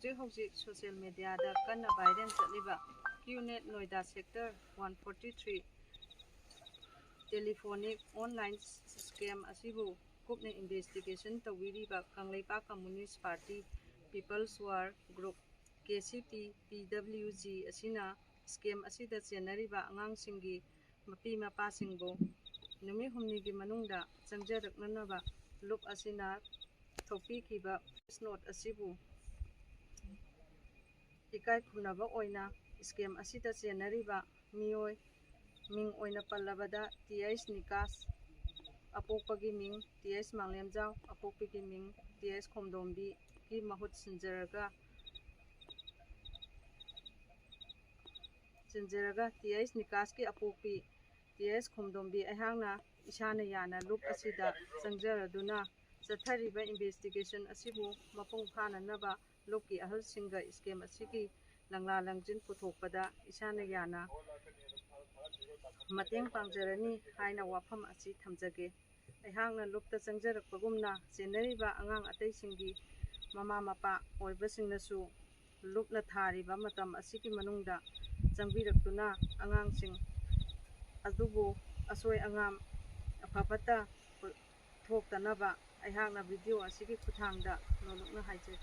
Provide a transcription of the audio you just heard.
ꯍꯧꯖꯤꯛ ꯁꯣꯁꯤꯌꯦꯜ ꯃꯤꯗꯤꯌꯥꯗ ꯀꯟꯅ ꯚꯥꯏꯔꯦꯜ ꯆꯠꯂꯤꯕ QNet Noida sector 143 telephonic online scam ꯑꯁꯤꯕꯨ ꯀꯨꯞꯅ ꯏꯟꯚꯦꯁꯇꯤꯒꯦꯁꯟ ꯇꯧꯕꯤꯔꯤꯕ Kangleipak communist party people's war group KCP PWG ꯑꯁꯤꯅ ꯁ꯭ꯀꯦꯝ ꯑꯁꯤꯗ ꯆꯦꯟꯅꯔꯤꯕ ꯑꯉꯥꯡꯁꯤꯡꯒꯤ ꯃꯄꯤ ꯃꯄꯥꯁꯤꯡꯕꯨ ꯅꯨꯃꯤꯠ ꯍꯨꯝꯅꯤꯒꯤ ꯃꯅꯨꯡꯗ ꯆꯪꯖꯔꯛꯅꯅꯕ ꯂꯨꯞ ꯑꯁꯤꯅ ꯊꯣꯛꯄꯤꯈꯤꯕ ꯄ꯭ꯔꯦꯁ ꯅꯣꯠ ꯑꯁꯤꯕꯨ ꯏꯀꯥꯏ ꯈꯨꯝꯅꯕ ꯑꯣꯏꯅ ꯁ꯭ꯀꯦꯝ ꯑꯁꯤꯗ ꯆꯦꯟꯅꯔꯤꯕ ꯃꯤꯑꯣꯏ ꯃꯤꯡ ꯑꯣꯏꯅ ꯄꯜꯂꯕꯗ TH ꯅꯤꯀꯥꯁ ꯑꯄꯣꯛꯄꯒꯤ ꯃꯤꯡ TH ꯃꯥꯡꯂꯦꯝꯖꯥꯎ ꯑꯄꯣꯛꯄꯒꯤ ꯃꯤꯡ TH ꯈꯣꯝꯗꯣꯝꯕꯤꯒꯤ ꯃꯍꯨꯠ ꯁꯤꯟꯖꯔꯒ TH ꯅꯤꯀꯥꯁꯀꯤ ꯑꯄꯣꯛꯄꯤ TH ꯈꯣꯝꯗꯣꯝꯕꯤ ꯑꯩꯍꯥꯛꯅ ꯏꯁꯥꯅ ꯌꯥꯅ ꯂꯨꯞ ꯑꯁꯤꯗ ꯆꯪꯖꯔꯗꯨꯅ ꯆꯠꯊꯔꯤꯕ ꯏꯟꯚꯦꯁꯇꯤꯒꯦꯁꯟ ꯑꯁꯤꯕꯨ ꯃꯄꯨꯡ ꯐꯥꯅꯅꯕ ꯂꯨꯞꯀꯤ ꯑꯍꯜꯁꯤꯡꯒ ꯁ꯭ꯀꯦꯝ ꯑꯁꯤꯒꯤ ꯂꯪꯂꯥ ꯂꯪꯖꯤꯟ ꯄꯨꯊꯣꯛꯄꯗ ꯏꯁꯥꯅ ꯌꯥꯅ ꯃꯇꯦꯡ ꯄꯥꯡꯖꯔꯅꯤ ꯍꯥꯏꯅ ꯋꯥꯐꯝ ꯑꯁꯤ ꯊꯝꯖꯒꯦ꯫ ꯑꯩꯍꯥꯛꯅ ꯂꯨꯞꯇ ꯆꯪꯖꯔꯛꯄꯒꯨꯝꯅ ꯆꯦꯟꯅꯔꯤꯕ ꯑꯉꯥꯡ ꯑꯇꯩꯁꯤꯡꯒꯤ ꯃꯃꯥ ꯃꯄꯥ ꯑꯣꯏꯕꯁꯤꯡꯅꯁꯨ ꯂꯨꯞꯅ ꯊꯥꯔꯤꯕ ꯃꯇꯝ ꯑꯁꯤꯒꯤ ꯃꯅꯨꯡꯗ ꯆꯪꯕꯤꯔꯛꯇꯨꯅ ꯑꯉꯥꯡꯁꯤꯡ ꯑꯗꯨꯕꯨ ꯑꯁꯣꯏ ꯑꯉꯥꯝ ꯑꯐ ꯐꯠꯇ ꯊꯣꯛꯇꯅꯕ ꯑꯩꯍꯥꯛꯅ ꯚꯤꯗꯤꯑꯣ ꯑꯁꯤꯒꯤ ꯈꯨꯠꯊꯥꯡꯗ ꯅꯣꯜꯂꯨꯛꯅ ꯍꯥꯏꯖꯔꯤ꯫